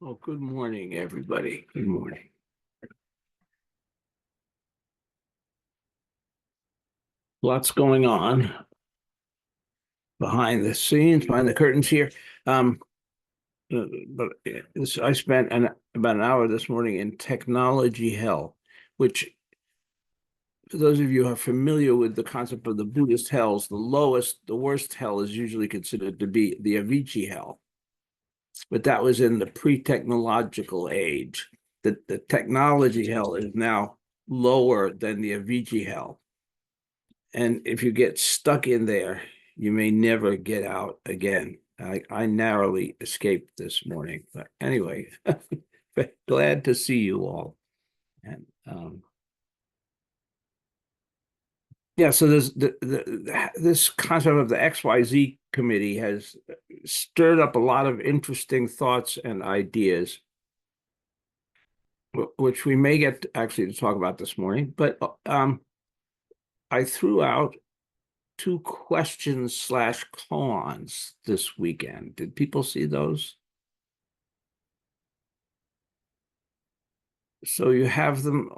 Oh, good morning, everybody. Good morning. Lots going on behind the scenes, behind the curtains here. But I spent about an hour this morning in technology hell, which, for those of you who are familiar with the concept of the Buddhist hells, the worst hell is usually considered to be the Avicii hell. But that was in the pre-technological age. The technology hell is now lower than the Avicii hell. And if you get stuck in there, you may never get out again. I narrowly escaped this morning, but anyway, glad to see you all. And yeah, so this concept of the XYZ committee has stirred up a lot of interesting thoughts and ideas, which we may get actually to talk about this morning. But I threw out two questions / cons this weekend. Did people see those? So you have them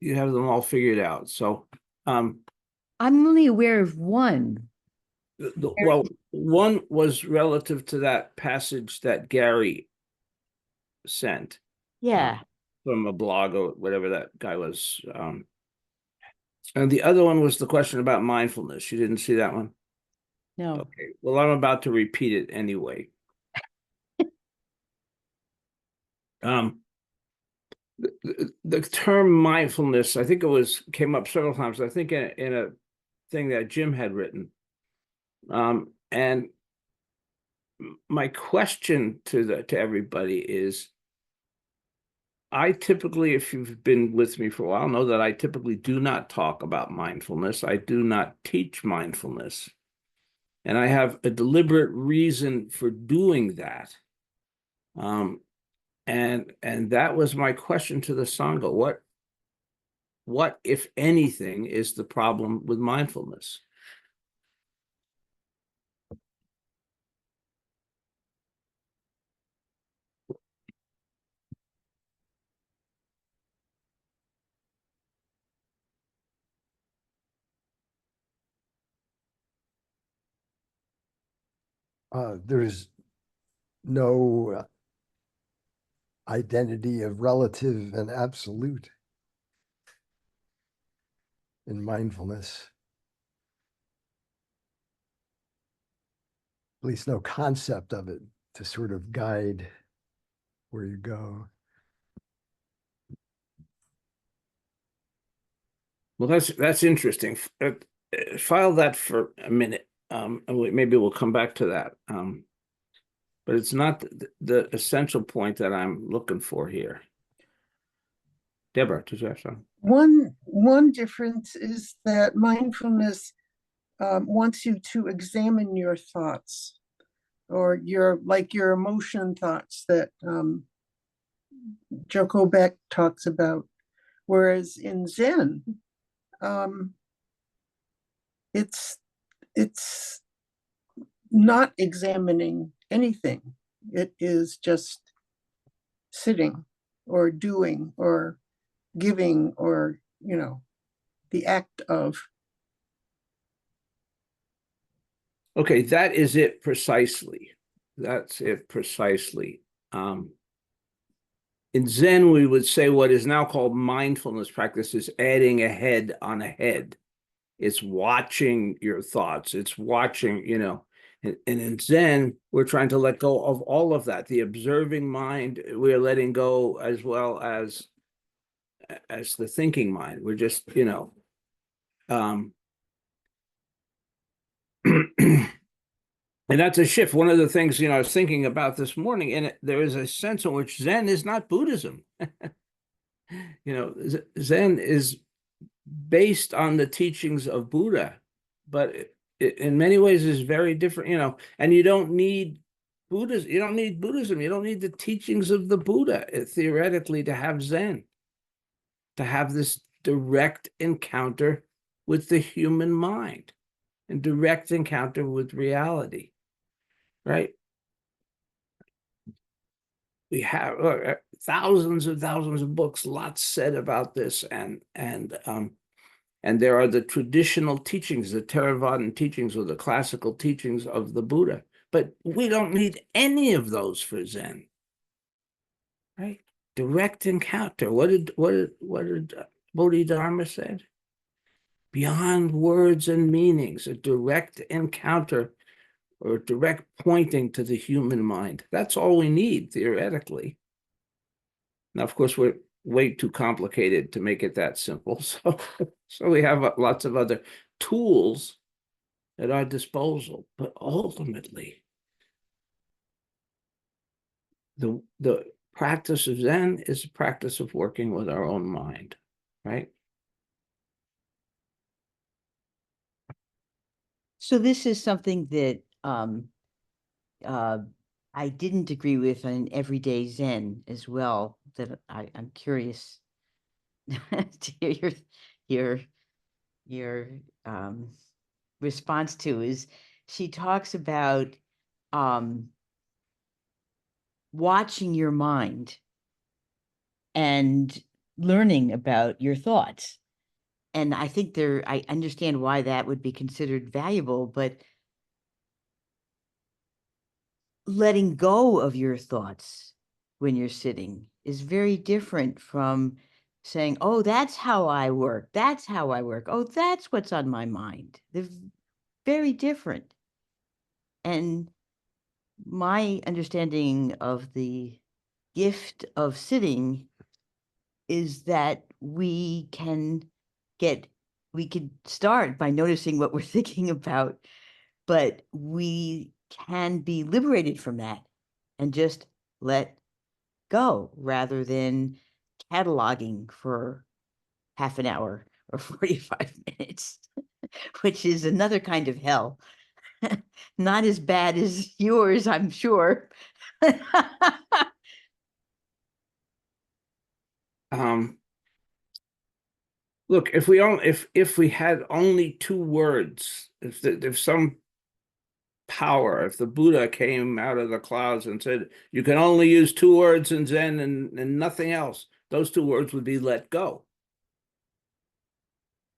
all figured out. So I'm only aware of one. well, one was relative to that passage that Gary sent Yeah. from a blog or whatever that guy was. And the other one was the question about mindfulness. You didn't see that one? No. Okay. Well, I'm about to repeat it anyway. Um, the term mindfulness, I think came up several times. I think in a thing that Jim had written. And my question to everybody is, I typically, if you've been with me for a while, know that I typically do not talk about mindfulness. I do not teach mindfulness. And I have a deliberate reason for doing that. And that was my question to the Sangha. What, if anything, is the problem with mindfulness? There's no identity of relative and absolute in mindfulness. At least no concept of it to sort of guide where you go. Well, that's interesting. File that for a minute. And maybe we'll come back to that. But it's not the essential point that I'm looking for here. Deborah, did you have something? One difference is that mindfulness wants you to examine your thoughts or your emotion thoughts that Joko Beck talks about. Whereas in Zen, it's not examining anything. It is just sitting or doing or giving or, the act of. Okay, that is it precisely. That's it precisely. In Zen, we would say what is now called mindfulness practice is adding a head on a head. It's watching your thoughts. It's watching, and in Zen, we're trying to let go of all of that. The observing mind, we're letting go as well as the thinking mind. We're just, and that's a shift. One of the things, I was thinking about this morning, and there is a sense in which Zen is not Buddhism. Zen is based on the teachings of Buddha, but in many ways is very different, and you don't need Buddhism. You don't need Buddhism. You don't need the teachings of the Buddha, theoretically, to have Zen, to have this direct encounter with the human mind and direct encounter with reality. Right. we have thousands and thousands of books, lots said about this, and there are the traditional teachings, the Theravadan teachings or the classical teachings of the Buddha. But we don't need any of those for Zen, right? Direct encounter. What did Bodhidharma said? Beyond words and meanings, a direct encounter or direct pointing to the human mind. That's all we need, theoretically. Now, of course, we're way too complicated to make it that simple. So we have lots of other tools at our disposal. But ultimately, the practice of Zen is a practice of working with our own mind, right? So this is something that I didn't agree with on everyday Zen as well, that I'm curious to hear your response to. Is she talks about watching your mind and learning about your thoughts. And I think I understand why that would be considered valuable, but letting go of your thoughts when you're sitting is very different from saying, oh, that's how I work. That's how I work. Oh, that's what's on my mind. They're very different. And my understanding of the gift of sitting is that we could start by noticing what we're thinking about, but we can be liberated from that and just let go rather than cataloging for half an hour or 45 minutes, which is another kind of hell. Not as bad as yours, I'm sure. Look, if we had only two words, if some power, if the Buddha came out of the clouds and said, you can only use two words in Zen and nothing else, those two words would be let go.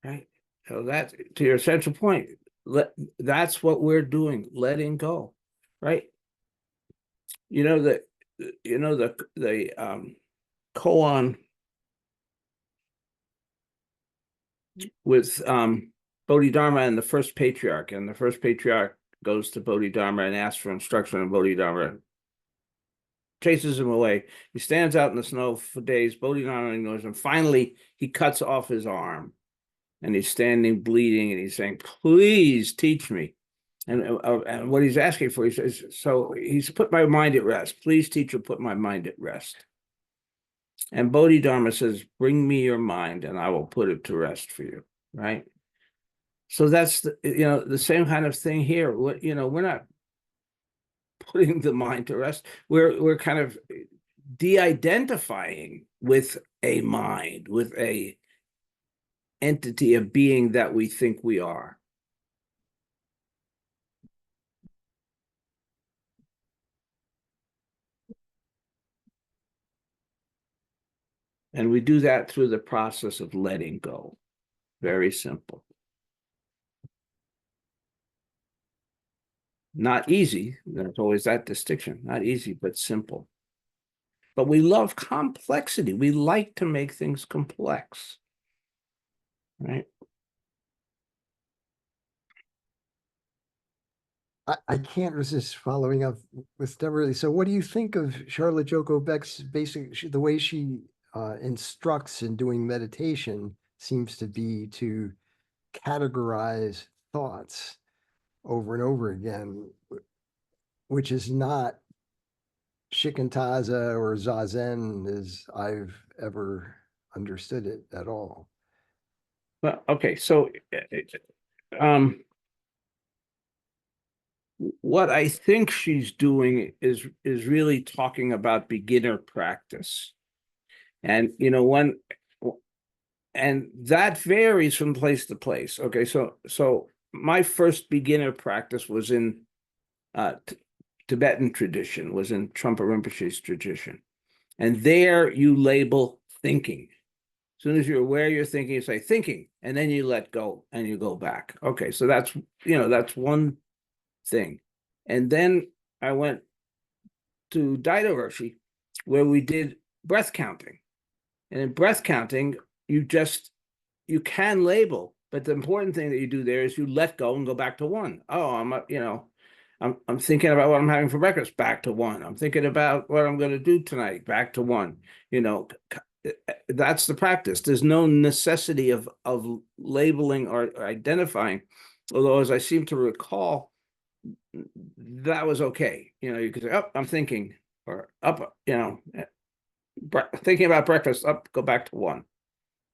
Right? So that, to your central point, that's what we're doing, letting go. Right? The koan with Bodhidharma and the first patriarch, and the first patriarch goes to Bodhidharma and asks for instruction, and Bodhidharma chases him away. He stands out in the snow for days. Bodhidharma ignores him. Finally, he cuts off his arm, and he's standing bleeding, and he's saying, please teach me. And what he's asking for, he says, so he's put my mind at rest. Please, teacher, put my mind at rest. And Bodhidharma says, bring me your mind, and I will put it to rest for you, right? So that's the same kind of thing here. We're not putting the mind to rest. We're kind of de-identifying with a mind, with a entity, a being that we think we are. And we do that through the process of letting go. Very simple. Not easy. There's always that distinction. Not easy, but simple. But we love complexity. We like to make things complex. Right? I can't resist following up with Deborah. So what do you think of Charlotte Joko Beck's the way she instructs in doing meditation seems to be to categorize thoughts over and over again, which is not shikantaza or zazen as I've ever understood it at all. Well, okay, so what I think she's doing is really talking about beginner practice. And and that varies from place to place. Okay, so my first beginner practice was in Tibetan tradition, was in Trungpa Rinpoche's tradition. And there you label thinking. As soon as you're aware you're thinking, you say thinking, and then you let go and you go back. Okay, so that's one thing. And then I went to Daido Roshi, where we did breath counting. And in breath counting, you can label, but the important thing that you do there is you let go and go back to one. Oh, I'm thinking about what I'm having for breakfast, back to one. I'm thinking about what I'm going to do tonight, back to one. That's the practice. There's no necessity of labeling or identifying. Although, as I seem to recall, that was okay. You could say, "Oh, I'm thinking," or "Up," thinking about breakfast. Up, go back to one.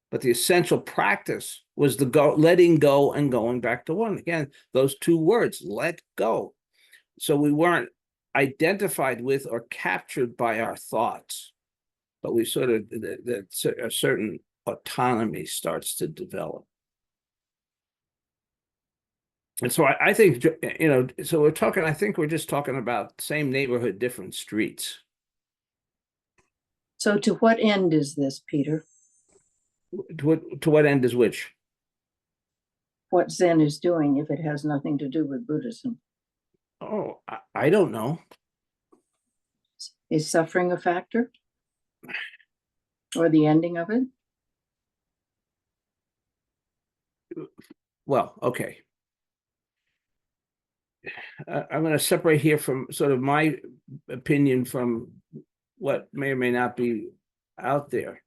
But the essential practice was the letting go and going back to one. Again, those two words, let go. So we weren't identified with or captured by our thoughts, but we sort of, a certain autonomy starts to develop. And so I think, so I think we're just talking about same neighborhood, different streets. So to what end is this, Peter? To what end is which? What Zen is doing if it has nothing to do with Buddhism? Oh, I don't know. Is suffering a factor? Or the ending of it? Well, okay. I'm going to separate here from sort of my opinion from what may or may not be out there.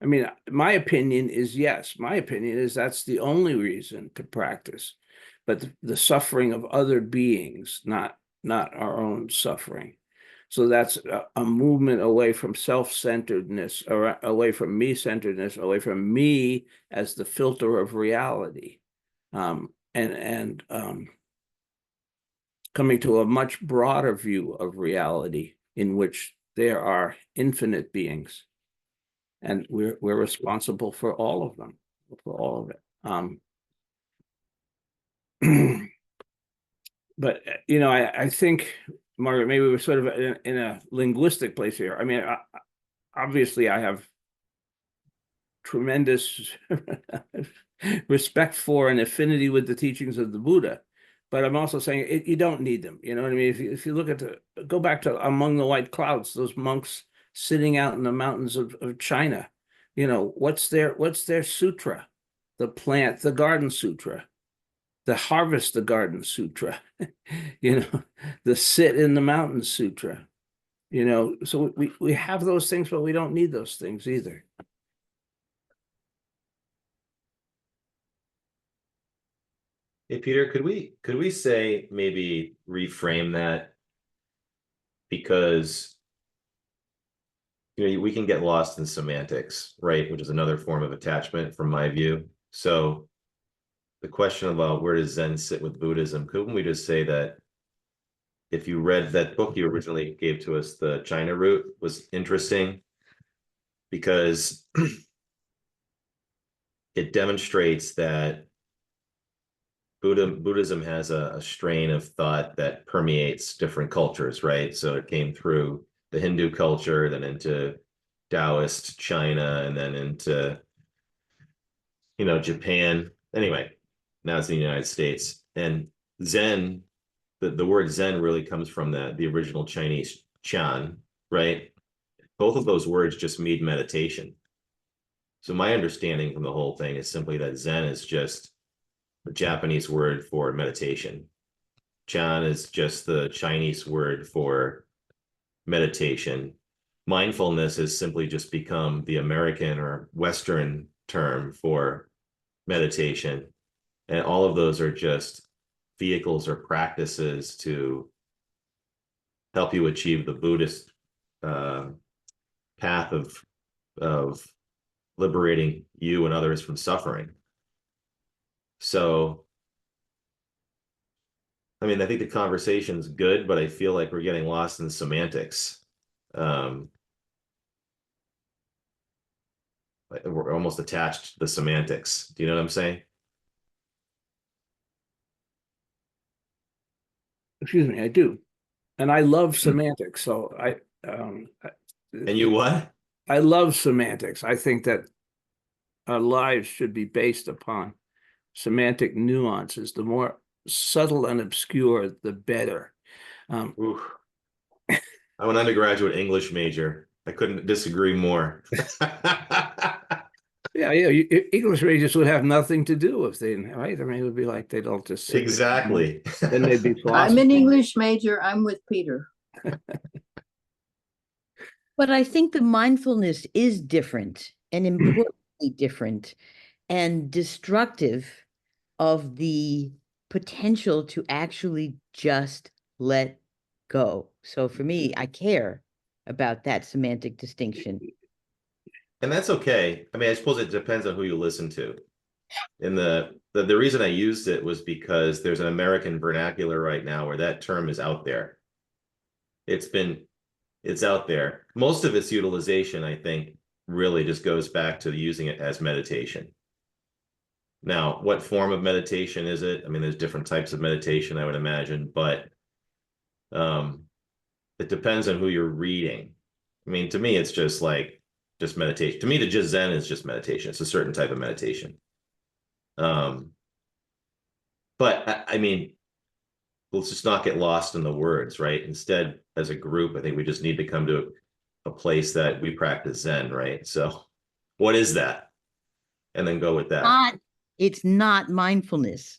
I mean, my opinion is yes. My opinion is that's the only reason to practice, but the suffering of other beings, not our own suffering. So that's a movement away from self-centeredness, or away from me-centeredness, away from me as the filter of reality, and coming to a much broader view of reality in which there are infinite beings, and we're responsible for all of them, for all of it. But I think, Margaret, maybe we're sort of in a linguistic place here. I mean, obviously, I have tremendous respect for and affinity with the teachings of the Buddha, but I'm also saying you don't need them. You know what I mean? If you look at go back to Among the White Clouds, those monks sitting out in the mountains of China, what's their sutra? The Plant the Garden Sutra, the Harvest the Garden Sutra, the Sit in the Mountain Sutra. So we have those things, but we don't need those things either. Hey, Peter, could we say, maybe reframe that? Because we can get lost in semantics, right? Which is another form of attachment from my view. So the question about where does Zen sit with Buddhism, couldn't we just say that if you read that book you originally gave to us, the China Route, was interesting because it demonstrates that Buddhism has a strain of thought that permeates different cultures, right? So it came through the Hindu culture, then into Taoist China, and then into, Japan. Anyway, now it's in the United States. And Zen, the word Zen really comes from the original Chinese Chan, right? Both of those words just mean meditation. So my understanding from the whole thing is simply that Zen is just the Japanese word for meditation. Chan is just the Chinese word for meditation. Mindfulness has simply just become the American or Western term for meditation. And all of those are just vehicles or practices to help you achieve the Buddhist path of liberating you and others from suffering. So, I mean, I think the conversation's good, but I feel like we're getting lost in semantics. We're almost attached to the semantics. Do you know what I'm saying? Excuse me, I do. And I love semantics, so And you what? I love semantics. I think that our lives should be based upon semantic nuances. The more subtle and obscure, the better. Ooh. I'm an undergraduate English major. I couldn't disagree more. Yeah, English majors would have nothing to do if they didn't, right? I mean, it would be like they'd all just sit there. Exactly. Then they'd be I'm philosophers. an English major. I'm with Peter. But I think the mindfulness is different and importantly different and destructive of the potential to actually just let go. So for me, I care about that semantic distinction. And that's okay. I mean, I suppose it depends on who you listen to. And the reason I used it was because there's an American vernacular right now where that term is out there. It's out there. Most of its utilization, I think, really just goes back to using it as meditation. Now, what form of meditation is it? I mean, there's different types of meditation, I would imagine, but it depends on who you're reading. I mean, to me, it's just meditation. To me, the just Zen is just meditation. It's a certain type of meditation. But I mean, let's just not get lost in the words, right? Instead, as a group, I think we just need to come to a place that we practice Zen, right? So what is that? And then go with that. It's not mindfulness.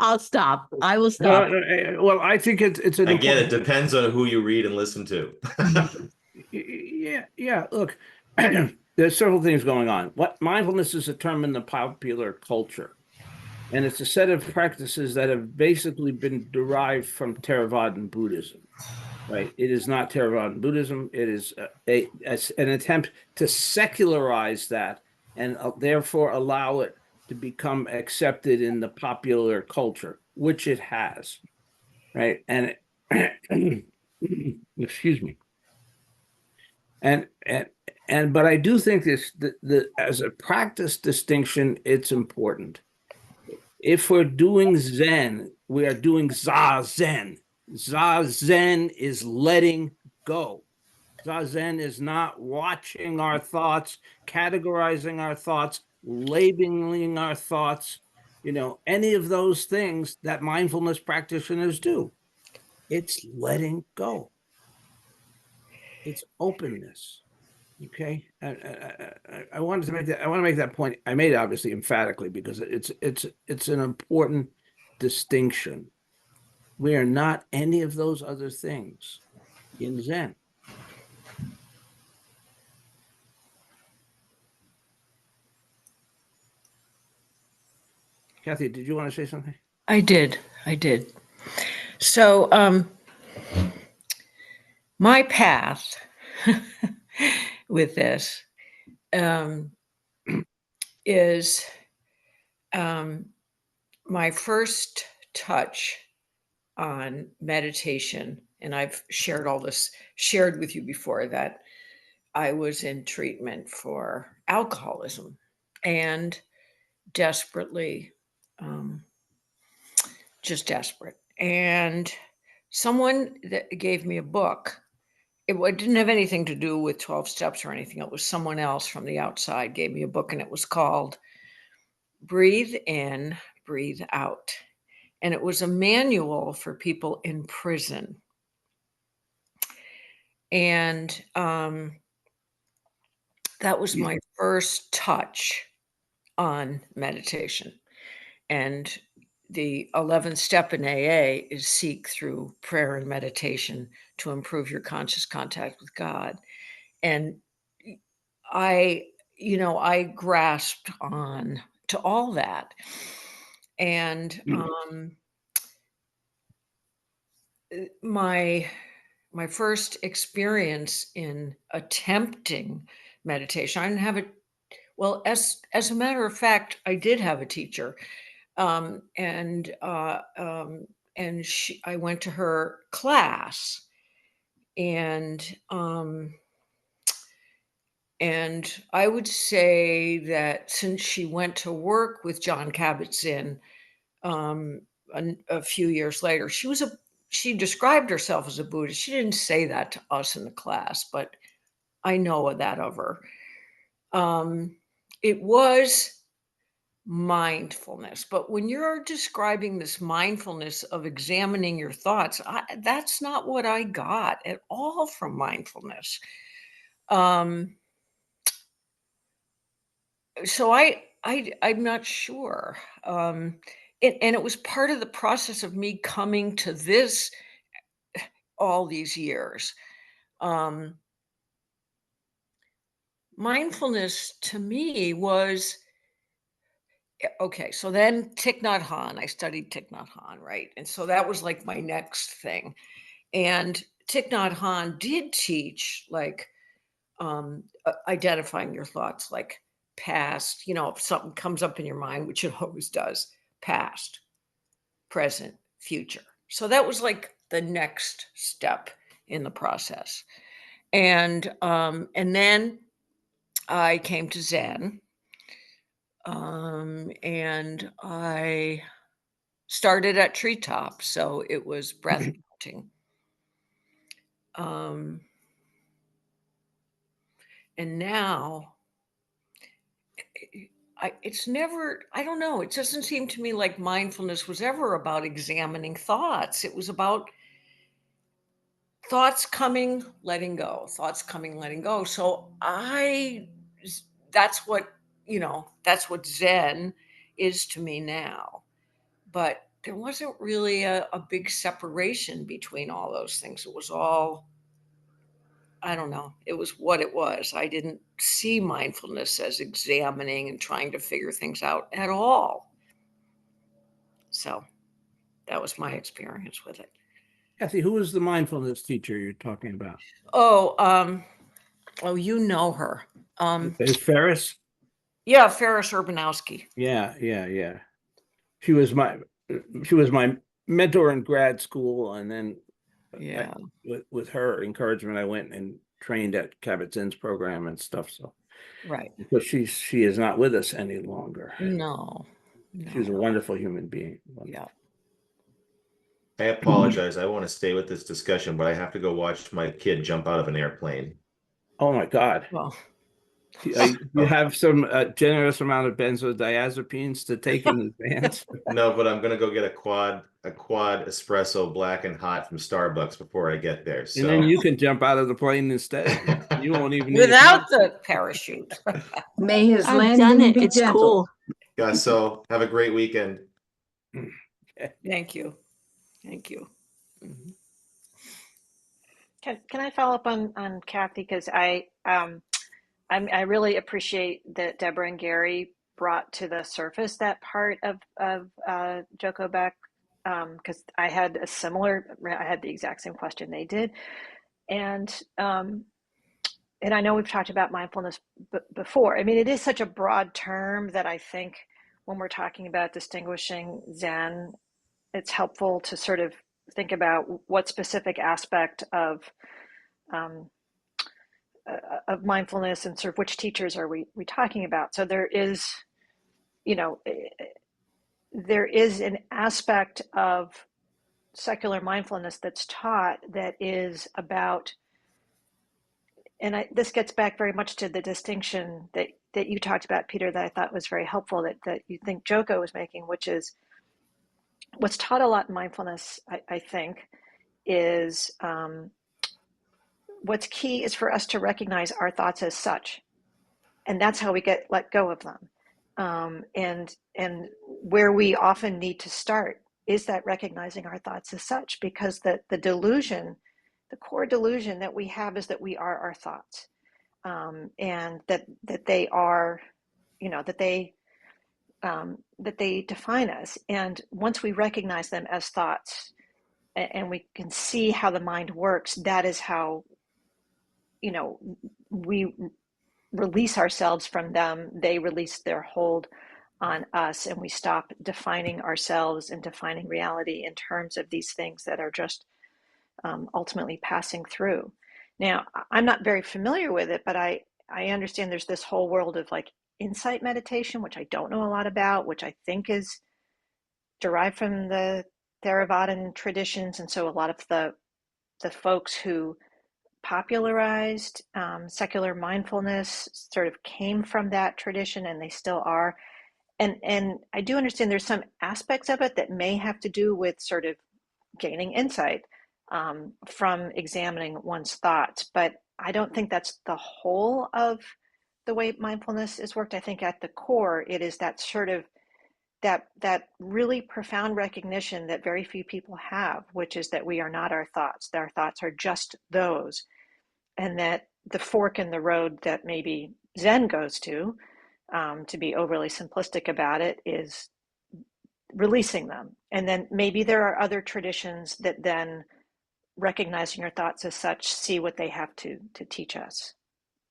I'll stop. I will stop. Well, I think it's an Again, it important- depends on who you read and listen to. Yeah. Look, there's several things going on. What mindfulness is a term in the popular culture, and it's a set of practices that have basically been derived from Theravadan Buddhism. Right? It is not Theravadan Buddhism. It is an attempt to secularize that and therefore allow it to become accepted in the popular culture, which it has. Right? And excuse me. But I do think the as a practice distinction, it's important. If we're doing Zen, we are doing Zazen. Zazen is letting go. Zazen is not watching our thoughts, categorizing our thoughts, labeling our thoughts, any of those things that mindfulness practitioners do. It's letting go. It's openness. Okay. I wanted to make that. I want to make that point. I made it obviously emphatically because it's an important distinction. We are not any of those other things in Zen. Kathy, did you want to say something? I did. So my path with this is my first touch on meditation, and I've shared with you before that I was in treatment for alcoholism and desperately, just desperate. And someone that gave me a book. It didn't have anything to do with 12 steps or anything. It was someone else from the outside gave me a book, and it was called Breathe In, Breathe Out. And it was a manual for people in prison. And that was my first touch on meditation. And the 11th step in AA is seek through prayer and meditation to improve your conscious contact with God. And I grasped on to all that. And my first experience in attempting meditation, I didn't have it. Well, as a matter of fact, I did have a teacher, and I went to her class, and I would say that since she went to work with John Kabat-Zinn, a few years later. She described herself as a Buddhist. She didn't say that to us in the class, but I know that of her. It was mindfulness, but when you're describing this mindfulness of examining your thoughts, that's not what I got at all from mindfulness. So I'm not sure. And it was part of the process of me coming to this all these years. Mindfulness to me was okay. So then Thich Nhat Hanh, I studied Thich Nhat Hanh, right? And so that was like my next thing. And Thich Nhat Hanh did teach like identifying your thoughts, like past, if something comes up in your mind, which it always does, past, present, future. So that was like the next step in the process. And then I came to Zen, and I started at treetop, so it was breath counting. And now it's never, I don't know, it doesn't seem to me like mindfulness was ever about examining thoughts. It was about thoughts coming, letting go, thoughts coming, letting go. So that's what, that's what Zen is to me now. But there wasn't really a big separation between all those things. It was all, I don't know, it was what it was. I didn't see mindfulness as examining and trying to figure things out at all. So that was my experience with it. Kathy, who is the mindfulness teacher you're talking about? You know her. Is Ferris? Yeah, Ferris Urbanowski. Yeah. She was my mentor in grad school, and then Yeah. with her encouragement, I went and trained at Kabat-Zinn's program and stuff. So Right. because she is not with us any longer. No. She was a wonderful human being. Yeah. I apologize. I want to stay with this discussion, but I have to go watch my kid jump out of an airplane. Oh my God. Well, You have some generous amount of benzodiazepines to take in advance. No, but I'm gonna go get a quad espresso black and hot from Starbucks before I get there. And So then you can jump out of the plane instead. You won't even need without the parachute. May his I've done landing it. be It's gentle. cool. yeah, so have a great weekend. Thank you. Thank you. Mhm. Can I follow up on Kathy? Because I really appreciate that Deborah and Gary brought to the surface that part of Joko Beck, because I had the exact same question they did, and I know we've talked about mindfulness before. I mean, it is such a broad term that I think when we're talking about distinguishing Zen, it's helpful to sort of think about what specific aspect um, of mindfulness and sort of which teachers are we talking about. So there is, there is an aspect of secular mindfulness that's taught that is about, and this gets back very much to the distinction that you talked about, Peter, that I thought was very helpful, that you think Joko was making, which is what's taught a lot in mindfulness, I think, is what's key is for us to recognize our thoughts as such, and that's how we let go of them. And where we often need to start is that recognizing our thoughts as such, because the delusion, the core delusion that we have is that we are our thoughts, and that they are, that they define us. And once we recognize them as thoughts, and we can see how the mind works, that is how we release ourselves from them. They release their hold on us, and we stop defining ourselves and defining reality in terms of these things that are just ultimately passing through. Now, I'm not very familiar with it, but I understand there's this whole world of like insight meditation, which I don't know a lot about, which I think is derived from the Theravadan traditions, and so a lot of the folks who popularized secular mindfulness sort of came from that tradition, and they still are. And I do understand there's some aspects of it that may have to do with sort of gaining insight from examining one's thoughts, but I don't think that's the whole of the way mindfulness is worked. I think at the core, it is that sort of that really profound recognition that very few people have, which is that we are not our thoughts, that our thoughts are just those, and that the fork in the road that maybe Zen goes to be overly simplistic about it, is releasing them. And then maybe there are other traditions that then, recognizing your thoughts as such, see what they have to teach us.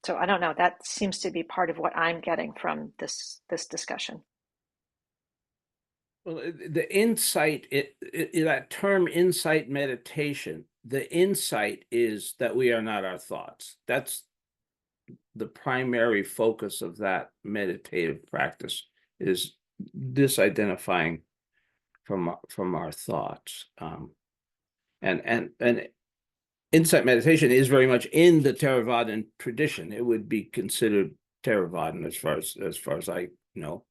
So I don't know, that seems to be part of what I'm getting from this discussion. Well, the insight, that term insight meditation, the insight is that we are not our thoughts. That's the primary focus of that meditative practice, is disidentifying from our thoughts. And insight meditation is very much in the Theravadan tradition. It would be considered Theravadan as far as I know.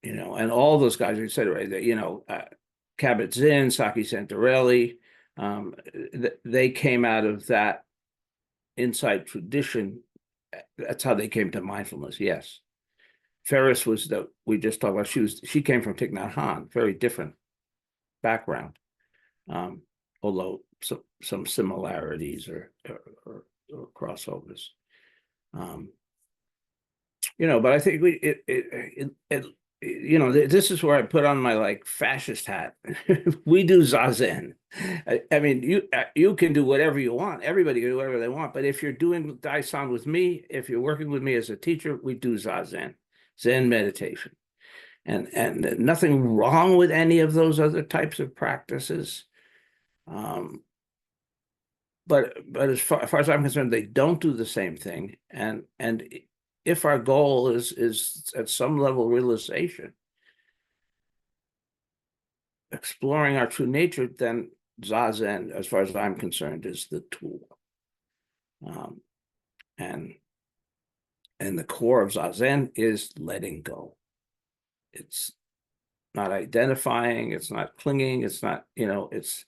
And all those guys who said, right, that, Kabat-Zinn, Saki Santarelli, they came out of that insight tradition. That's how they came to mindfulness. Yes. Ferris was that we just talked about. She came from Thich Nhat Hanh, very different background, although some similarities or crossovers. But I think this is where I put on my like fascist hat. We do Zazen. I mean, you can do whatever you want. Everybody can do whatever they want. But if you're doing Daisan with me, if you're working with me as a teacher, we do Zazen, Zen meditation. And nothing wrong with any of those other types of practices. But as far as I'm concerned, they don't do the same thing. And if our goal is at some level realization, exploring our true nature, then Zazen, as far as I'm concerned, is the tool. And the core of Zazen is letting go. It's not identifying, it's not clinging, it's not, it's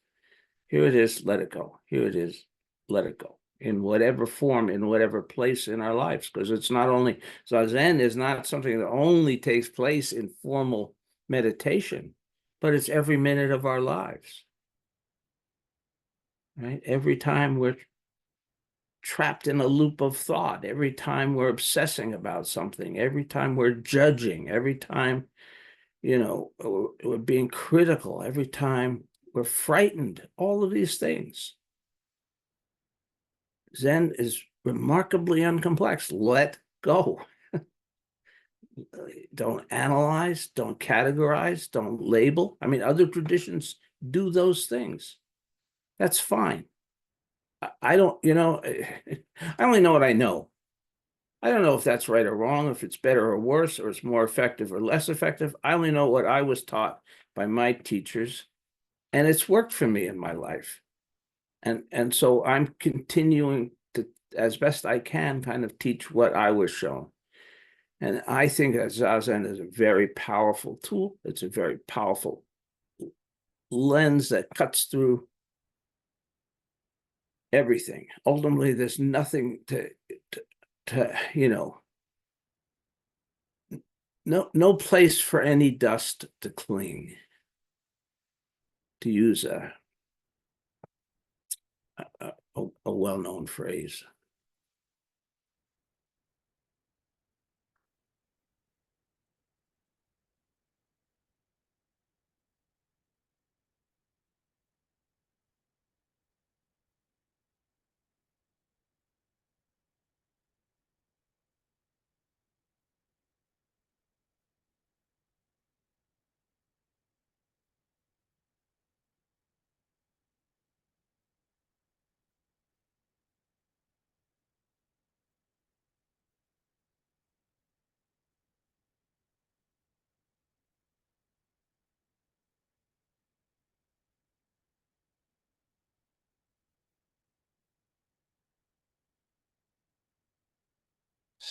here it is, let it go. Here it is, let it go. In whatever form, in whatever place in our lives, because it's not only, Zazen is not something that only takes place in formal meditation, but it's every minute of our lives. Right? Every time we're trapped in a loop of thought, every time we're obsessing about something, every time we're judging, every time, we're being critical, every time we're frightened, all of these things. Zen is remarkably uncomplex. Let go. Don't analyze, don't categorize, don't label. I mean, other traditions do those things. That's fine. I don't, I only know what I know. I don't know if that's right or wrong, if it's better or worse, or it's more effective or less effective. I only know what I was taught by my teachers, and it's worked for me in my life. And so I'm continuing to, as best I can, kind of teach what I was shown. And I think that Zazen is a very powerful tool. It's a very powerful lens that cuts through everything. Ultimately, there's nothing to no place for any dust to cling, to use a well-known phrase.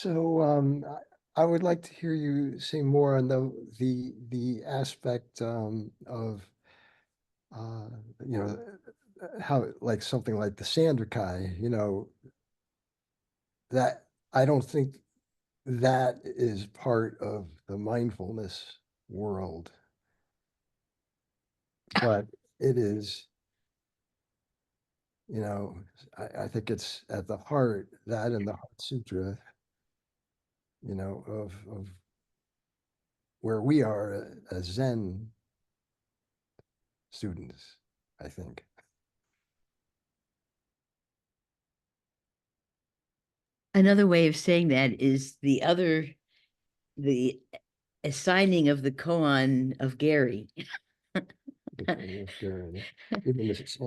So I would like to hear you say more on the aspect of you know how like something like the Sanderkai, that I don't think that is part of the mindfulness world, but it is, I think it's at the heart, that and the Heart Sutra, of where we are as Zen students, I think. Another way of saying that is the assigning of the koan of Gary. Even this,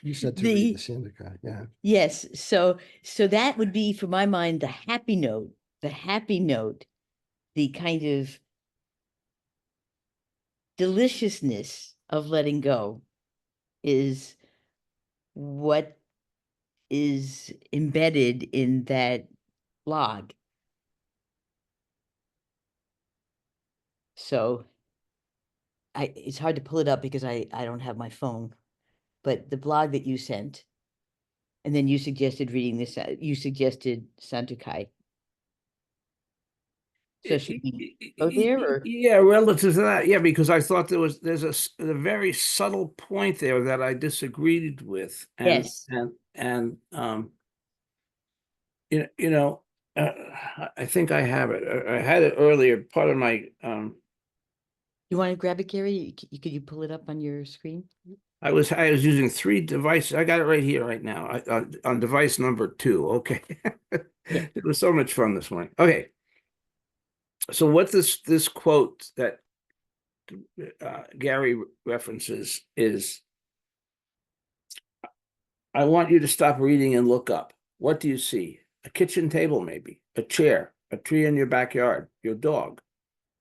you said to read The the Sanderkai, yeah. Yes, so that would be, for my mind, the happy note, the kind of deliciousness of letting go is what is embedded in that blog. So it's hard to pull it up because I don't have my phone, but the blog that you sent, and then you suggested reading this, you suggested Santukai. So should we go there, or? Yeah, relative to that, yeah, because I thought there's a very subtle point there that I disagreed with, Yes. and I think I have it. I had it earlier. Part of my You want to grab it, Gary? Could you pull it up on your screen? I was using 3 devices. I got it right here, right now, on device number 2. Okay, Yeah. it was so much fun this morning. Okay, so what this quote that Gary references is, I want you to stop reading and look up. What do you see? A kitchen table, maybe, a chair, a tree in your backyard, your dog,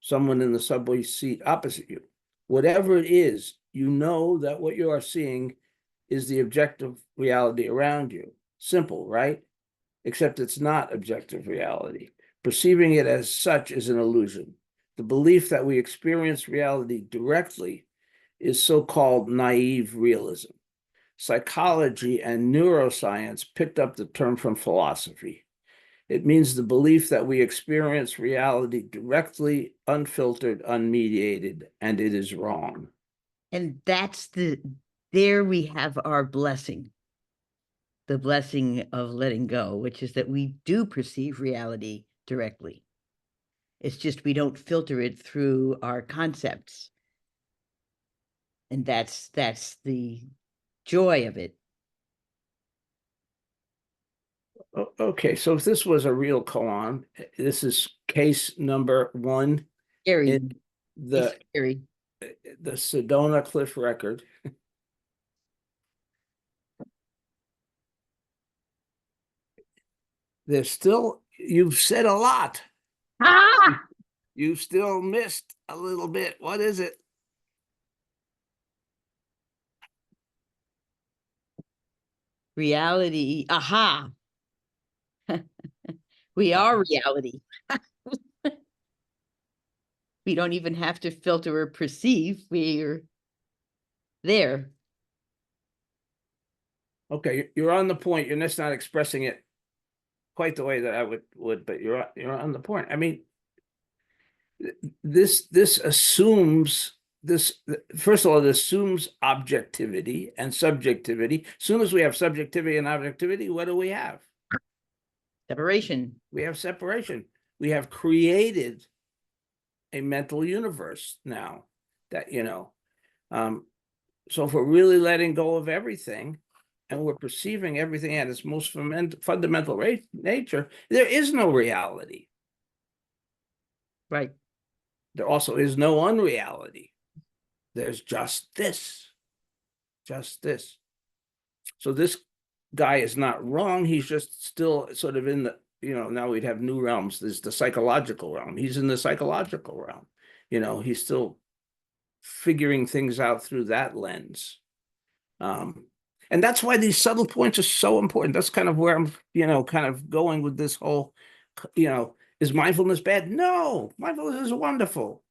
someone in the subway seat opposite you. Whatever it is, you know that what you are seeing is the objective reality around you. Simple, right? Except it's not objective reality. Perceiving it as such is an illusion. The belief that we experience reality directly is so-called naive realism. Psychology and neuroscience picked up the term from philosophy. It means the belief that we experience reality directly, unfiltered, unmediated, and it is wrong. And there we have our blessing, the blessing of letting go, which is that we do perceive reality directly. It's just we don't filter it through our concepts. And that's the joy of it. Okay, so if this was a real koan, this is case number 1 Scary. in the Scary. Sedona Cliff record. There's still, you've said a lot. Ah! You still missed a little bit. What is it? Reality. Aha. We are reality. We don't even have to filter or perceive. We're there. Okay, you're on the point. You're just not expressing it quite the way that I would, but you're on the point. I mean, this assumes this. First of all, it assumes objectivity and subjectivity. As soon as we have subjectivity and objectivity, what do we have? Separation. We have separation. We have created a mental universe now that, so if we're really letting go of everything and we're perceiving everything at its most fundamental nature, there is no reality. Right. There also is no unreality. There's just this. So this guy is not wrong. He's just still sort of in the, now we'd have new realms. There's the psychological realm. He's in the psychological realm. He's still figuring things out through that lens. And that's why these subtle points are so important. That's kind of where I'm, kind of going with this whole is mindfulness bad? No, mindfulness is wonderful.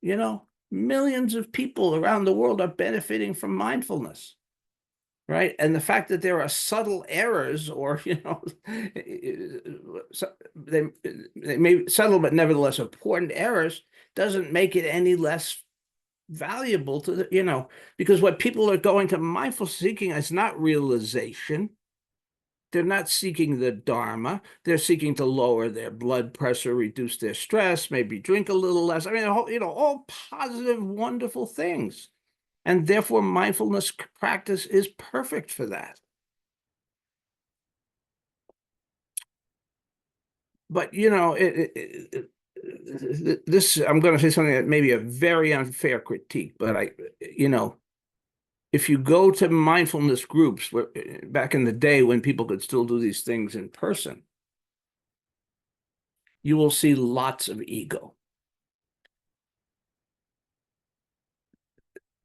Millions of people around the world are benefiting from mindfulness, right? And the fact that there are subtle errors, or they may be subtle but nevertheless important errors, doesn't make it any less valuable to because what people are going to mindful seeking is not realization. They're not seeking the Dharma. They're seeking to lower their blood pressure, reduce their stress, maybe drink a little less. I mean, all positive, wonderful things. And therefore, mindfulness practice is perfect for that. But, this, I'm going to say something that may be a very unfair critique, but if you go to mindfulness groups back in the day when people could still do these things in person, you will see lots of ego.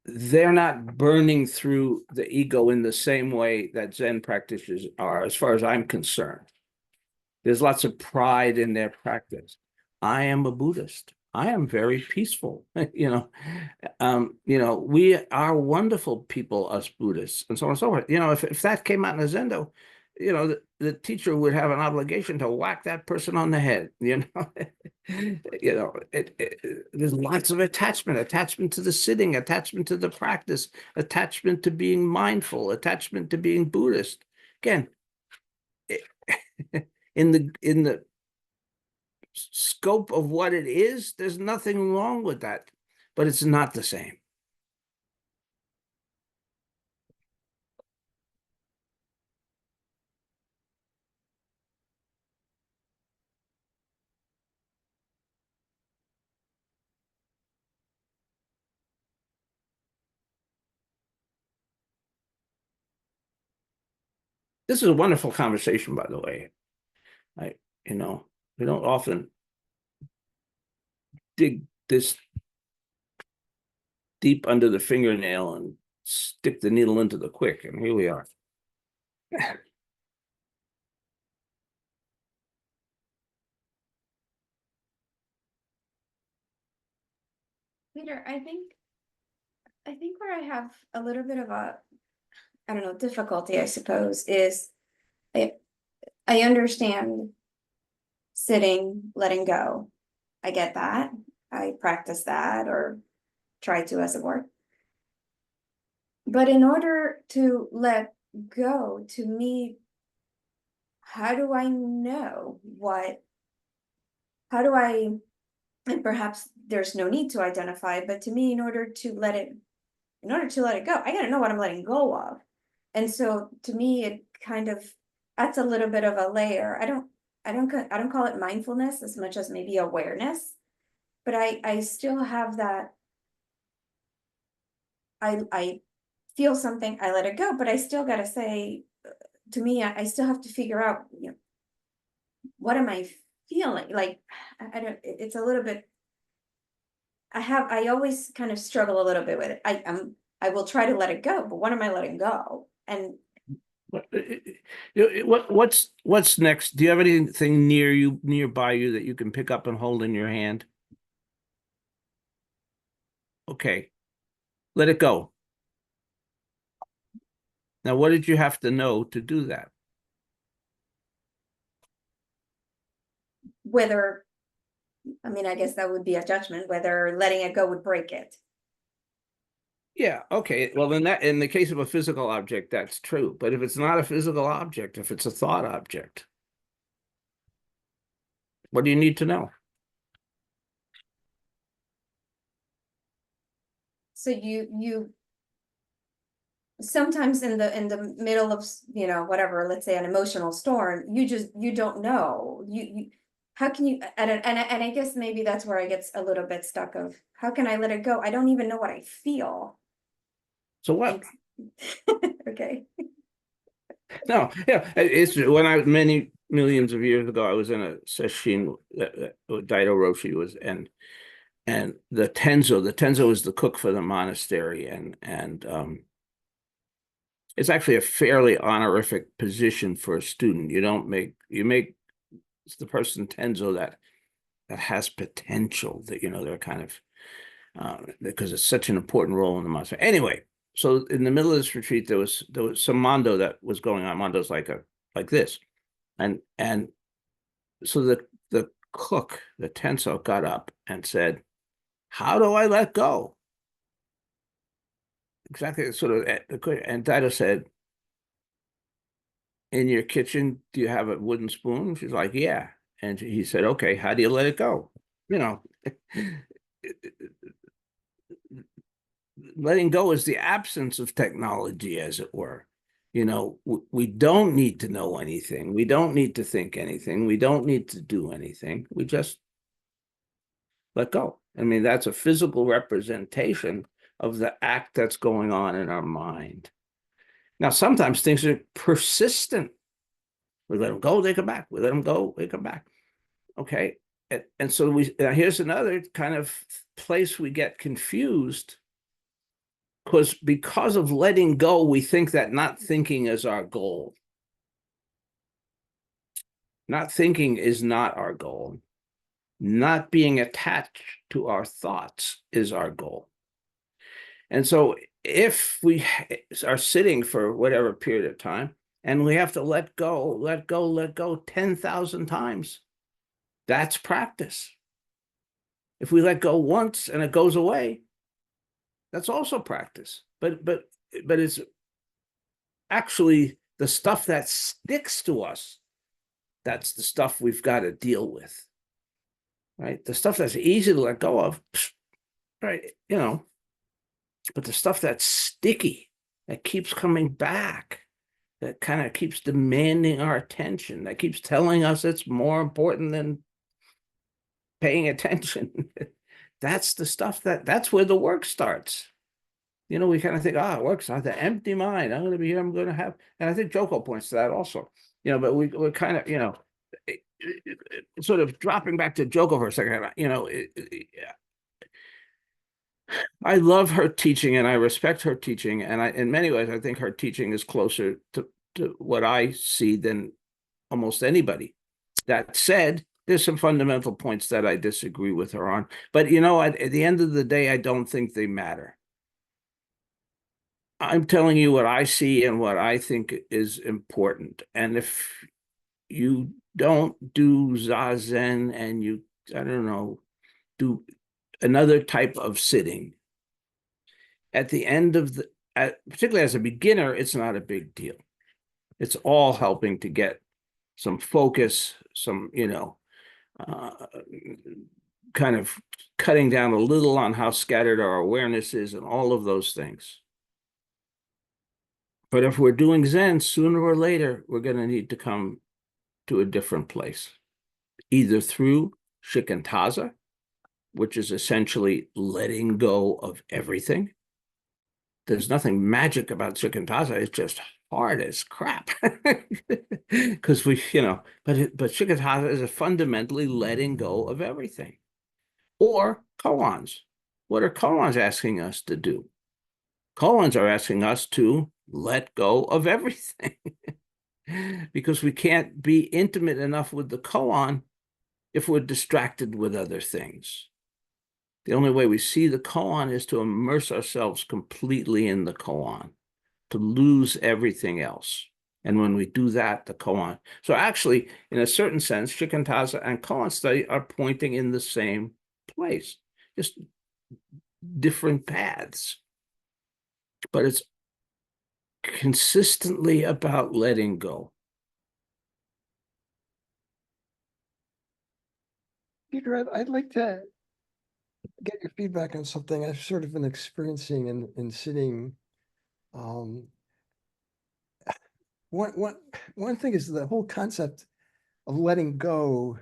They're not burning through the ego in the same way that Zen practitioners are, as far as I'm concerned. There's lots of pride in their practice. I am a Buddhist. I am very peaceful. We are wonderful people, us Buddhists, and so on and so forth. If that came out in a Zendo, the teacher would have an obligation to whack that person on the head. There's lots of attachment to the sitting, attachment to the practice, attachment to being mindful, attachment to being Buddhist. Again, in the scope of what it is, there's nothing wrong with that, but it's not the same. This is a wonderful conversation, by the way. We don't often dig this deep under the fingernail and stick the needle into the quick, and here we are. Peter, I think where I have a little bit of a, I don't know, difficulty, I suppose, is I understand sitting, letting go. I get that. I practice that or try to, as it were. But in order to let go, to me, how do I know and perhaps there's no need to identify, but to me, in order to let it go, I gotta know what I'm letting go of. And so to me, it kind of adds a little bit of a layer. I don't call it mindfulness as much as maybe awareness, but I still have that. I feel something, I let it go, but I still gotta say, to me, I still have to figure out, what am I feeling? Like, I don't, it's a little bit, I always kind of struggle a little bit with it. I will try to let it go, but what am I letting go? And what's next? Do you have anything nearby you that you can pick up and hold in your hand? Okay, let it go. Now, what did you have to know to do that? whether, I mean, I guess that would be a judgment, whether letting it go would break it. Yeah, okay. Well, then that, in the case of a physical object, that's true. But if it's not a physical object, if it's a thought object, what do you need to know? So you sometimes in the middle of, whatever, let's say an emotional storm, you don't know. You how can you, and I guess maybe that's where I get a little bit stuck of, how can I let it go? I don't even know what I feel. So what? Okay. No, yeah, it's when many millions of years ago, I was in a sesshin that Daido Roshi was, and the Tenzo is the cook for the monastery, and it's actually a fairly honorific position for a student. You make it's the person Tenzo that has potential, that, you know, they're kind of, because it's such an important role in the monastery. Anyway, so in the middle of this retreat, there was some mondo that was going on. Mondo's like this. And so the cook, the Tenzo, got up and said, "How do I let go?" Exactly, sort of, and Dido said, "In your kitchen, do you have a wooden spoon?" She's like, "Yeah." And he said, "Okay, how do you let it go?" You know, letting go is the absence of technology, as it were. You know, we don't need to know anything. We don't need to think anything. We don't need to do anything. We just let go. I mean, that's a physical representation of the act that's going on in our mind. Now, sometimes things are persistent. We let them go, they come back. We let them go, they come back. Okay. And so here's another kind of place we get confused, because of letting go, we think that not thinking is our goal. Not thinking is not our goal. Not being attached to our thoughts is our goal. And so if we are sitting for whatever period of time and we have to let go 10,000 times, that's practice. If we let go once and it goes away, that's also practice. But it's actually the stuff that sticks to us. That's the stuff we've got to deal with, right? The stuff that's easy to let go of, right? You know, but the stuff that's sticky, that keeps coming back, that kind of keeps demanding our attention, that keeps telling us it's more important than paying attention. That's the stuff that's where the work starts. You know, we kind of think, work's not the empty mind. I'm going to be here. I'm going to have, and I think Joko points to that also. You know, but we're kind of, you know, sort of dropping back to Joko for a second. You know, I love her teaching and I respect her teaching, and in many ways, I think her teaching is closer to what I see than almost anybody. That said, there's some fundamental points that I disagree with her on. But, you know, at the end of the day, I don't think they matter. I'm telling you what I see and what I think is important. And if you don't do Zazen and you, I don't know, do another type of sitting, at the end of particularly as a beginner, it's not a big deal. It's all helping to get some focus, some, you know, kind of cutting down a little on how scattered our awareness is and all of those things. But if we're doing Zen, sooner or later, we're going to need to come to a different place, either through shikantaza, which is essentially letting go of everything. There's nothing magic about shikantaza. It's just hard as crap. Because we, you know, but shikantaza is a fundamentally letting go of everything. Or koans. What are koans asking us to do? Koans are asking us to let go of everything. Because we can't be intimate enough with the koan if we're distracted with other things. The only way we see the koan is to immerse ourselves completely in the koan, to lose everything else. And when we do that, the koan. So actually, in a certain sense, shikantaza and koan study are pointing in the same place, just different paths. But it's consistently about letting go. Peter, I'd like to get your feedback on something I've sort of been experiencing in sitting. One thing is the whole concept of letting go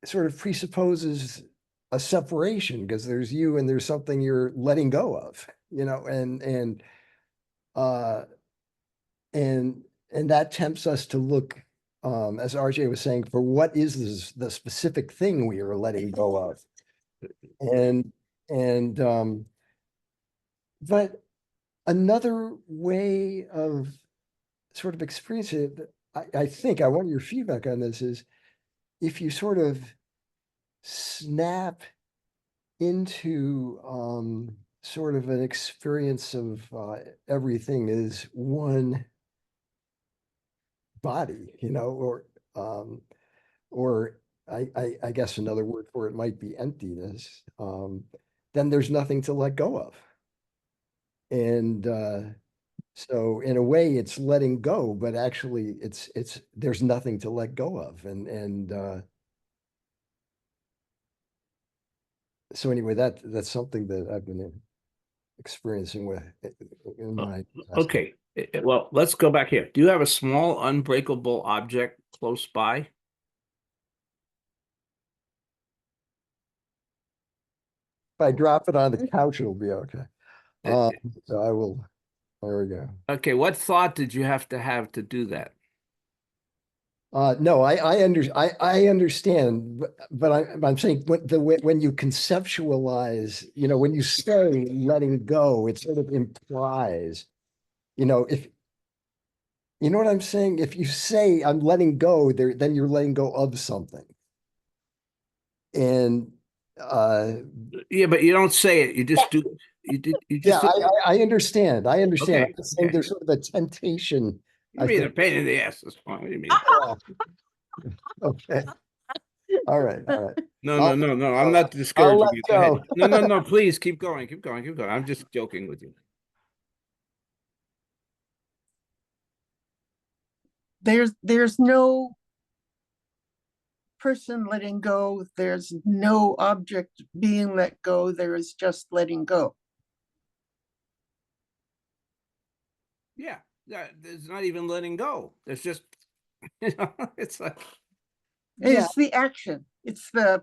sort of presupposes a separation, because there's you and there's something you're letting go of, you know, and that tempts us to look, as RJ was saying, for what is the specific thing we are letting go of. But another way of sort of experiencing it, I think I want your feedback on this, is if you sort of snap into sort of an experience of everything is one body, or I guess another word for it might be emptiness, then there's nothing to let go of. And so in a way it's letting go, but actually it's there's nothing to let go of. And so anyway, that's something that I've been experiencing with in my Okay, well, let's go back here. Do you have a small unbreakable object close by? If I drop it on the couch, it'll be okay. Uh, So I will, there we go. Okay, what thought did you have to do that? No, I understand, but I'm saying when you conceptualize, when you say letting go, it sort of implies, if you know what I'm saying, if you say I'm letting go there, then you're letting go of something. And Yeah, but you don't say it. You just do. You yeah, just do it. I understand. I understand. Okay, I'm just saying okay. there's sort of a temptation. You I mean a think. pain in the ass this point? What do you mean? Okay. All right. All right. No, I'll no, no, let no. go. I'm not I'll discouraging let you. Go ahead. go. No, no, no. Please keep going. Keep going. Keep going. I'm just joking with you. There's no person letting go. There's no object being let go. There is just letting go. Yeah, yeah. There's not even letting go. There's just, it's like, Yeah. It's the action. Isn't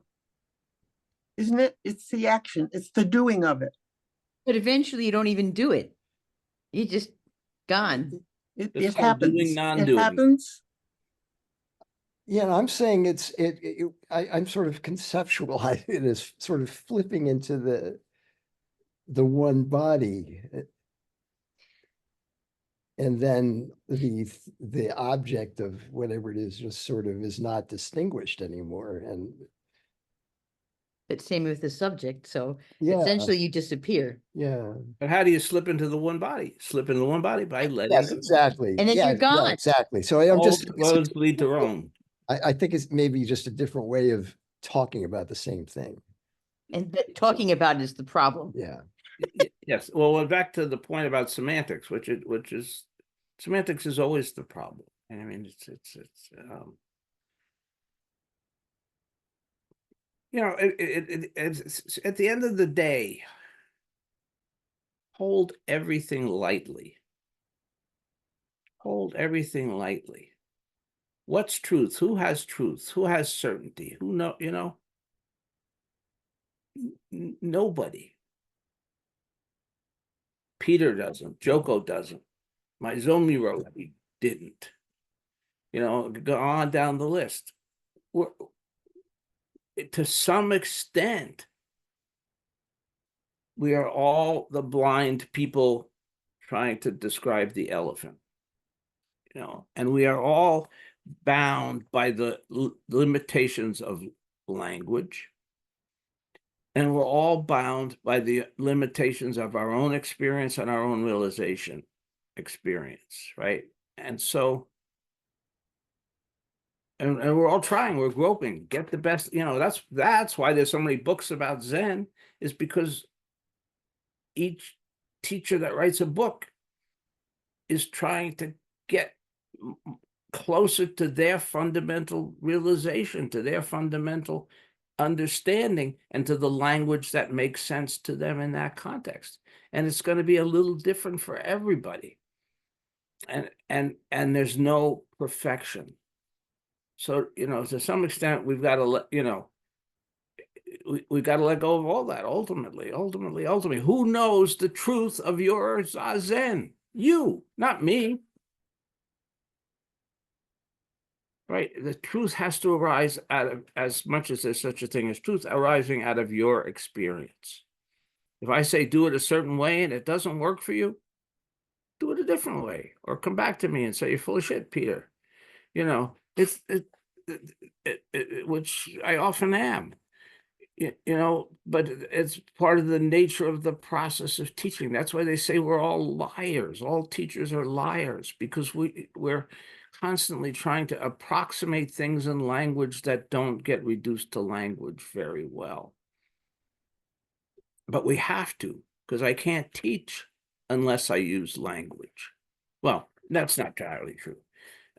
it? It's the action. It's the doing of it. But eventually you don't even do it. You just gone. It it's called doing happens. It non-doing. happens. Yeah, I'm saying I'm sort of conceptualizing it as sort of flipping into the one body. And then the object of whatever it is just sort of is not distinguished anymore. And But same with the subject. So yeah, essentially you disappear. yeah. But how do you slip into the one body? Slip into the one body by letting Yes, go. exactly. And then Yeah, you're gone. exactly. So I'm All just, roads lead to Rome. I think it's maybe just a different way of talking about the same thing. And talking about it is the problem. Yeah. Yes. Well, we're back to the point about semantics, which is semantics is always the problem. And I mean, it's it's at the end of the day, hold everything lightly. Hold everything lightly. What's truth? Who has truth? Who has certainty? Who know, nobody. Peter doesn't. Joko doesn't. My Zomi wrote, he didn't. Go on down the list. To some extent, we are all the blind people trying to describe the elephant. And we are all bound by the limitations of language. And we're all bound by the limitations of our own experience and our own realization experience, right? And so, and we're all trying, we're groping, get the best, that's why there's so many books about Zen, is because each teacher that writes a book is trying to get closer to their fundamental realization, to their fundamental understanding, and to the language that makes sense to them in that context. And it's going to be a little different for everybody. And there's no perfection. So, to some extent, we've got to let, we got to let go of all that. Ultimately, who knows the truth of your Zazen? You, not me. Right? The truth has to arise out of, as much as there's such a thing as truth, arising out of your experience. If I say do it a certain way and it doesn't work for you, do it a different way, or come back to me and say you're full of shit, Peter. which I often am. You know, but it's part of the nature of the process of teaching. That's why they say we're all liars. All teachers are liars, because we're constantly trying to approximate things in language that don't get reduced to language very well. But we have to, because I can't teach unless I use language. Well, that's not entirely true.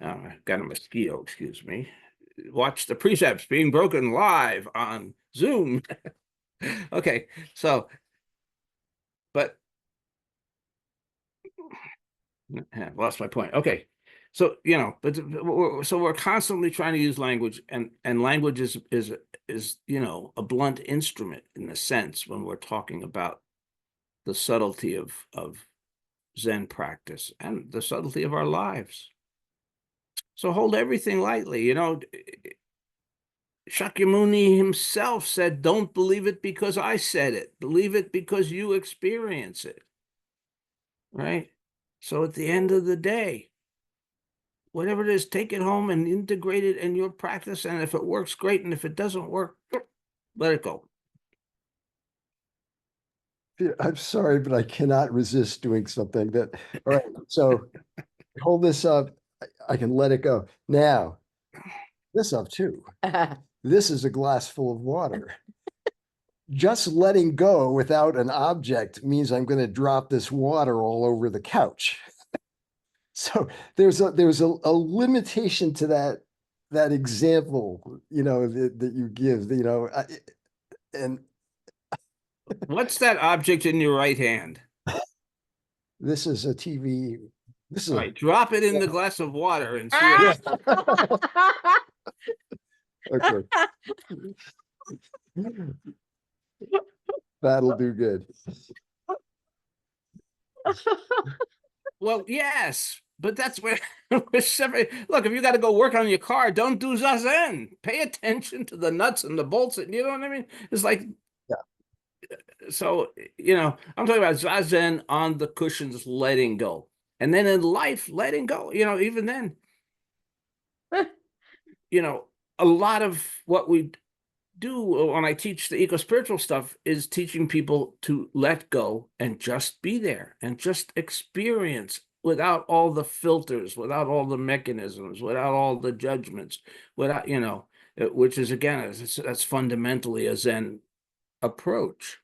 Got a mosquito, excuse me. Watch the precepts being broken live on Zoom. Okay, so, but lost my point. Okay, so you know, but so we're constantly trying to use language, and language is you know, a blunt instrument in a sense when we're talking about the subtlety of Zen practice and the subtlety of our lives. So hold everything lightly, you know. Shakyamuni himself said, don't believe it because I said it. Believe it because you experience it. Right? So at the end of the day, whatever it is, take it home and integrate it in your practice. And if it works, great. And if it doesn't work, let it go. Yeah, I'm sorry, but I cannot resist doing something that, all right, so hold this up. I can let it go. Now, this up too. This is a glass full of water. Just letting go without an object means I'm going to drop this water all over the couch. So there's a limitation to that example, you know, that you give, you know, and What's that object in your right hand? this is a TV. This is All a, right, drop it in the glass of water and see yeah. what. Okay. That'll do good. Well, yes, but that's where we're separate. Look, if you got to go work on your car, don't do zazen. Pay attention to the nuts and the bolts. And you know what I mean? It's like, Yeah. so, you know, I'm talking about zazen on the cushions, letting go. And then in life, letting go, you know, even then, you know, a lot of what we do when I teach the eco-spiritual stuff is teaching people to let go and just be there and just experience without all the filters, without all the mechanisms, without all the judgments, without, you know, which is again, that's fundamentally a Zen approach.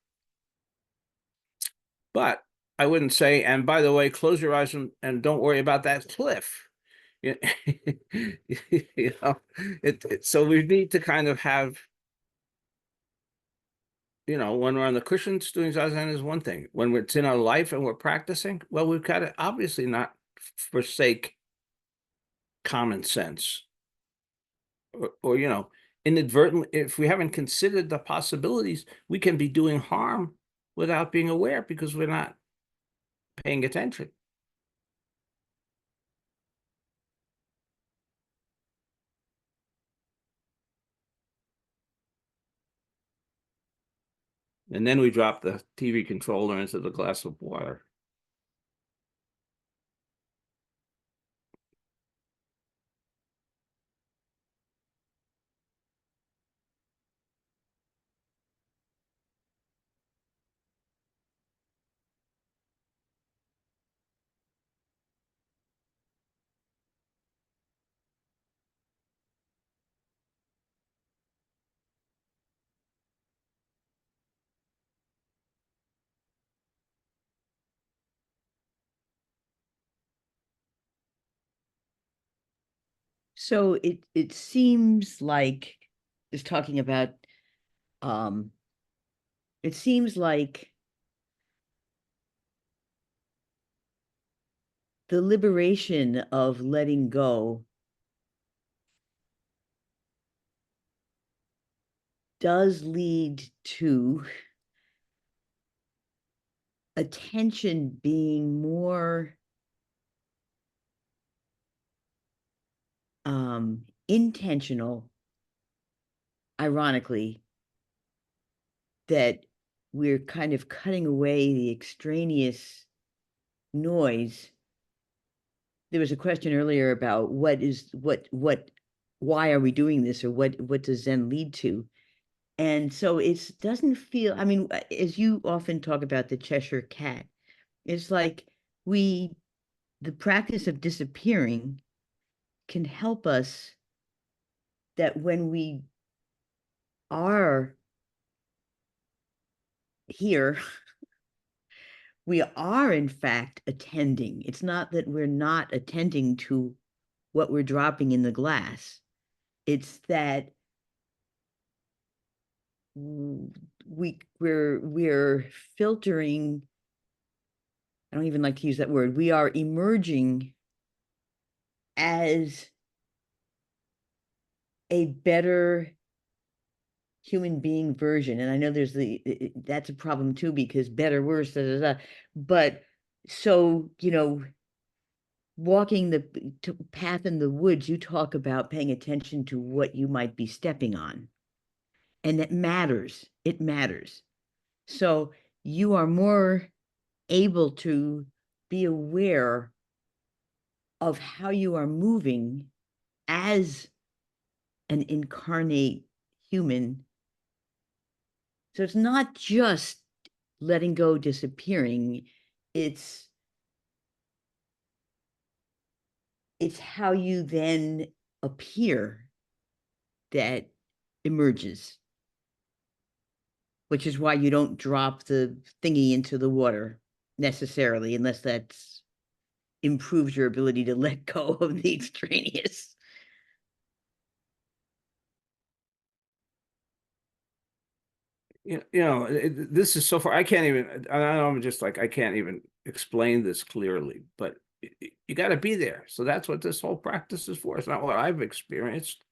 But I wouldn't say, and by the way, close your eyes and don't worry about that cliff. You know, so we need to kind of have, you know, when we're on the cushions doing zazen is one thing. When it's in our life and we're practicing, well, we've got to obviously not forsake common sense or you know, inadvertently, if we haven't considered the possibilities, we can be doing harm without being aware because we're not paying attention. And then we drop the TV controller into the glass of water. So it seems like is talking about it seems like the liberation of letting go does lead to attention being more intentional, ironically, that we're kind of cutting away the extraneous noise. There was a question earlier about what why are we doing this, or what does Zen lead to? And so it doesn't feel, I mean, as you often talk about the Cheshire Cat, it's like the practice of disappearing can help us, that when we are here, we are in fact attending. It's not that we're not attending to what we're dropping in the glass. It's that we're filtering. I don't even like to use that word. We are emerging as a better human being version. And I know there's that's a problem too, because better, worse, da, da, da. But so, walking the path in the woods, you talk about paying attention to what you might be stepping on. And it matters. It matters. So you are more able to be aware of how you are moving as an incarnate human. So it's not just letting go, disappearing. It's how you then appear that emerges, which is why you don't drop the thingy into the water necessarily, unless that's improves your ability to let go of the extraneous. This is so far, I can't even, I'm just like, I can't even explain this clearly, but you got to be there. So that's what this whole practice is for. It's not what I've experienced.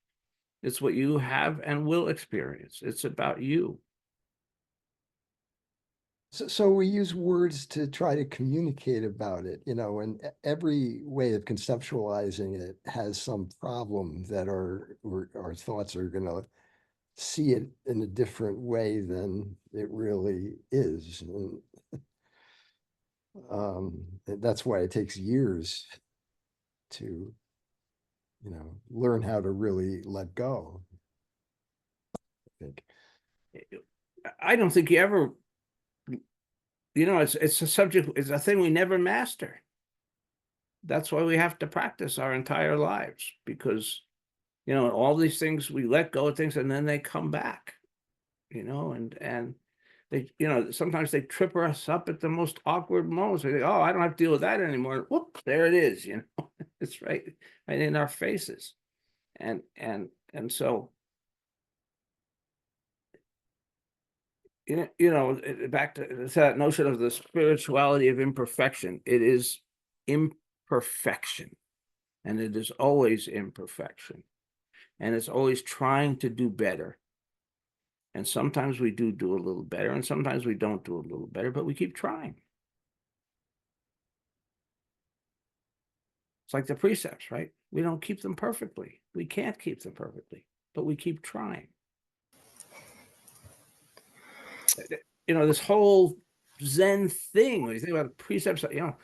It's what you have and will experience. It's about you. So we use words to try to communicate about it, and every way of conceptualizing it has some problem that our thoughts are going to see it in a different way than it really is. And that's why it takes years to, learn how to really let go, I think. I don't think you ever, it's a subject, it's a thing we never master. That's why we have to practice our entire lives, because, all these things, we let go of things and then they come back, and they, sometimes they trip us up at the most awkward moments. We think, oh, I don't have to deal with that anymore. Whoop, there it is, it's right in our faces. And so, back to that notion of the spirituality of imperfection. It is imperfection, and it is always imperfection, and it's always trying to do better. And sometimes we do a little better, and sometimes we don't do a little better, but we keep trying. It's like the precepts, right? We don't keep them perfectly. We can't keep them perfectly, but we keep trying. This whole Zen thing, when you think about precepts, I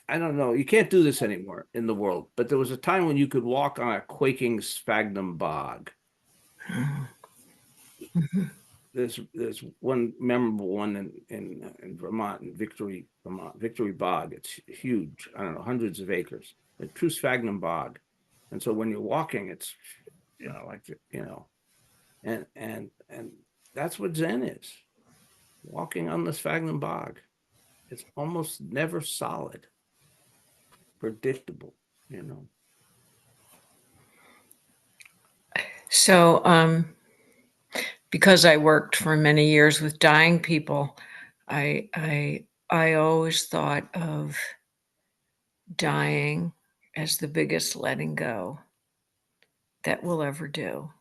don't know, you can't do this anymore in the world, but there was a time when you could walk on a quaking sphagnum bog. There's one memorable one in Vermont, in Victory, Vermont, Victory Bog. It's huge. I don't know, hundreds of acres. A true sphagnum bog. And so when you're walking, it's and that's what Zen is. Walking on the sphagnum bog. It's almost never solid, predictable, So, because I worked for many years with dying people, I always thought of dying as the biggest letting go that we'll ever do.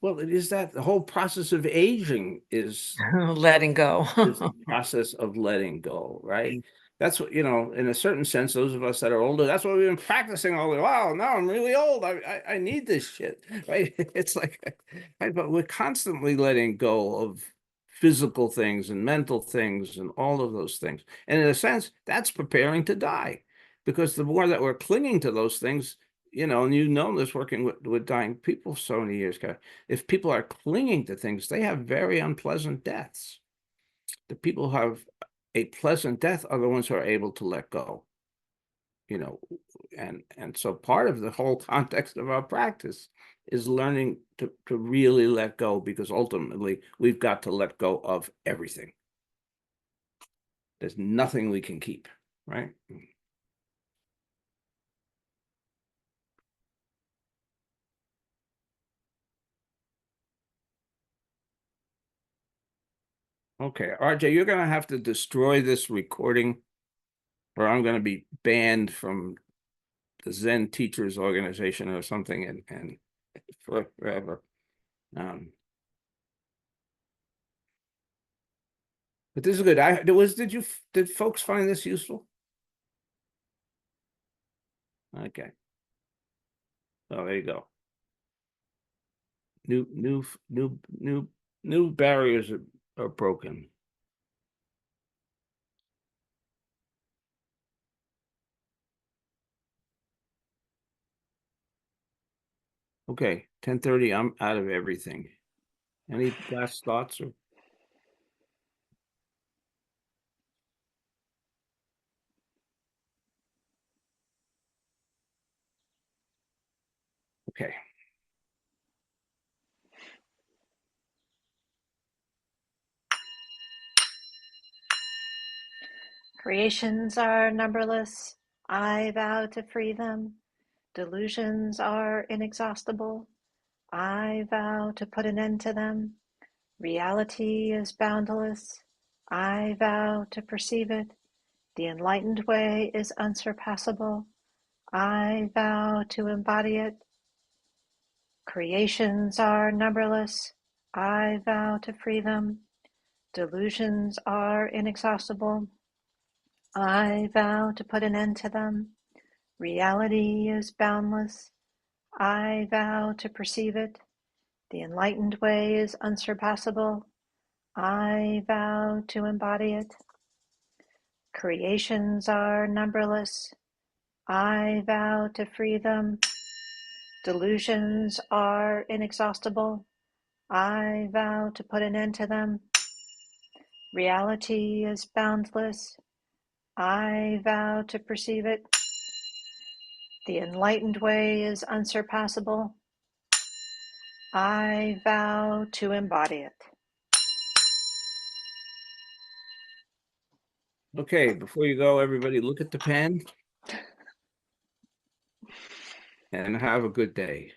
Well, it is that the whole process of aging is Letting go. is the process of letting go, right? That's what, in a certain sense, those of us that are older, that's what we've been practicing all the while. Now I'm really old. I need this shit, right? It's like, right? But we're constantly letting go of physical things and mental things and all of those things. And in a sense, that's preparing to die. because the more that we're clinging to those things, you know, and you know this working with dying people so many years ago, if people are clinging to things, they have very unpleasant deaths. The people who have a pleasant death are the ones who are able to let go, you know, and so part of the whole context of our practice is learning to really let go, because ultimately we've got to let go of everything. There's nothing we can keep, right? Okay, RJ, you're gonna have to destroy this recording, or I'm gonna be banned from the Zen Teachers Organization or something, and forever. But this is good. Did folks find this useful? Okay. Oh, there you go. New barriers are broken. Okay, 10:30, I'm out of everything. Any last thoughts or? Okay. Creations are numberless. I vow to free them. Delusions are inexhaustible. I vow to put an end to them. Reality is boundless. I vow to perceive it. The enlightened way is unsurpassable. I vow to embody it. Creations are numberless. I vow to free them. Delusions are inexhaustible. I vow to put an end to them. Reality is boundless. I vow to perceive it. The enlightened way is unsurpassable. I vow to embody it. Creations are numberless. I vow to free them. Delusions are inexhaustible. I vow to put an end to them. Reality is boundless. I vow to perceive it. The enlightened way is unsurpassable. I vow to embody it. Okay, before you go, everybody look at the pen and have a good day.